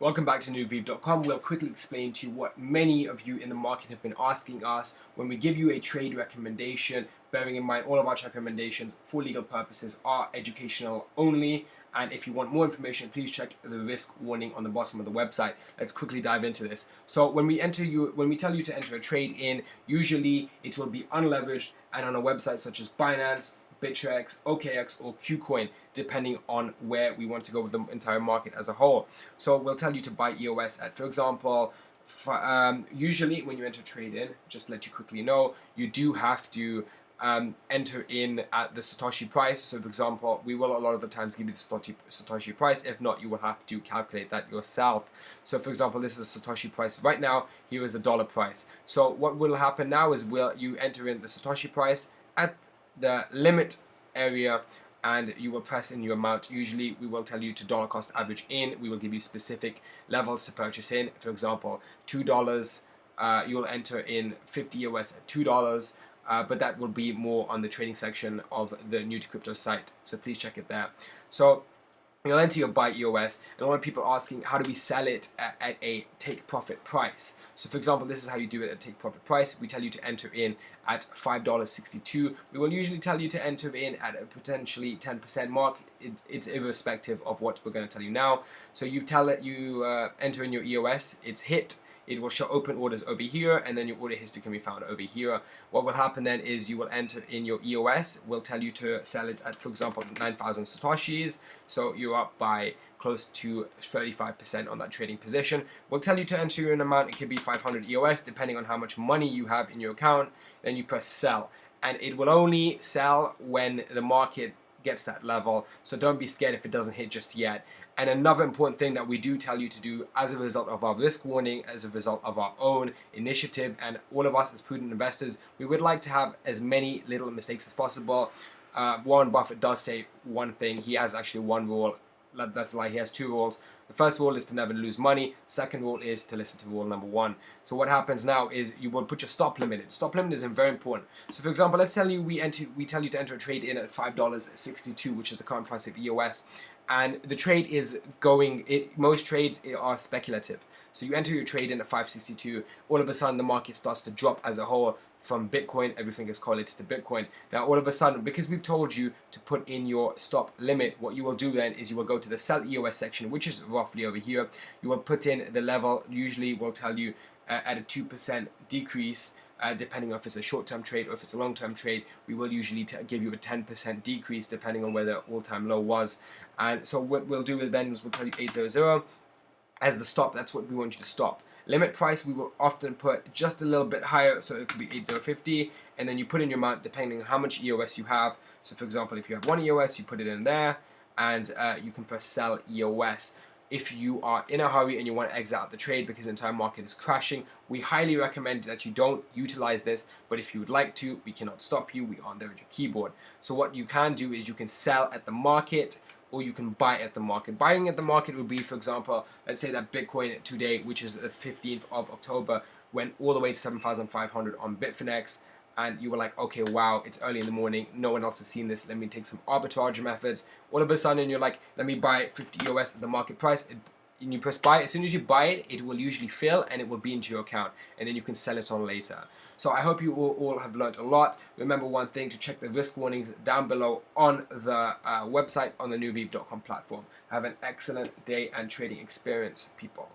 Welcome back to newvev.com. We'll quickly explain to you what many of you in the market have been asking us when we give you a trade recommendation, bearing in mind all of our recommendations for legal purposes are educational only. And if you want more information, please check the risk warning on the bottom of the website. Let's quickly dive into this. So when we tell you to enter a trade in, usually it will be unleveraged and on a website such as Binance, Bittrex, OKX, or KuCoin, depending on where we want to go with the entire market as a whole. So we'll tell you to buy EOS at, for example, usually when you enter trade in, just to let you quickly know, you do have to enter in at the Satoshi price. So for example, we will a lot of the times give you the Satoshi price. If not, you will have to calculate that yourself. So for example, this is the Satoshi price right now. Here is the dollar price. So what will happen now is you enter in the Satoshi price at the limit area and you will press in your amount. Usually we will tell you to dollar cost average in. We will give you specific levels to purchase in. For example, $2, you'll enter in 50 US at $2, but that will be more on the trading section of the New to Crypto site, so please check it there. So you'll enter your buy EOS, and a lot of people are asking, how do we sell it at a take profit price? So for example, this is how you do it at take profit price. We tell you to enter in at $5.62. We will usually tell you to enter in at a potentially 10% mark. It's irrespective of what we're going to tell you now. So you enter in your EOS, it's hit. It will show open orders over here, and then your order history can be found over here. What will happen then is you will enter in your EOS. We'll tell you to sell it at, for example, 9,000 Satoshis. So you're up by close to 35% on that trading position. We'll tell you to enter your amount. It could be 500 EOS, depending on how much money you have in your account. Then you press sell, and it will only sell when the market gets that level. So don't be scared if it doesn't hit just yet. And another important thing that we do tell you to do as a result of our risk warning, as a result of our own initiative, and all of us as prudent investors, we would like to have as many little mistakes as possible. Warren Buffett does say one thing. He has actually one rule. That's a lie. He has two rules. The first rule is to never lose money. Second rule is to listen to rule number one. So what happens now is you will put your stop limit in. Stop limit is very important. So for example, let's tell you we tell you to enter a trade in at $5.62, which is the current price of EOS. And the trade is going, most trades are speculative. So you enter your trade in at 562, all of a sudden the market starts to drop as a whole from Bitcoin. Everything is correlated to Bitcoin. Now all of a sudden, because we've told you to put in your stop limit, what you will do then is you will go to the sell EOS section, which is roughly over here. You will put in the level, usually we'll tell you at a 2% decrease. Depending on if it's a short-term trade or if it's a long-term trade, we will usually give you a 10% decrease depending on where the all-time low was. And so what we'll do then is we'll tell you 800 as the stop. That's what we want you to stop. Limit price, we will often put just a little bit higher, so it could be 8050, and then you put in your amount depending on how much EOS you have. So for example, if you have 1 EOS, you put it in there, and you can press sell EOS. If you are in a hurry and you want to exit out the trade because the entire market is crashing, we highly recommend that you don't utilize this, but if you would like to, we cannot stop you. We aren't there at your keyboard. So what you can do is you can sell at the market, or you can buy at the market. Buying at the market would be, for example, let's say that Bitcoin today, which is the 15th of October, went all the way to 7,500 on Bitfinex, and you were like, okay, wow, it's early in the morning, no one else has seen this, let me take some arbitrage methods. All of a sudden you're like, let me buy 50 EOS at the market price, and you press buy. As soon as you buy it, it will usually fill and it will be into your account, and then you can sell it on later. So I hope you all have learned a lot. Remember one thing, to check the risk warnings down below on the website on the newvev.com platform. Have an excellent day and trading experience, people.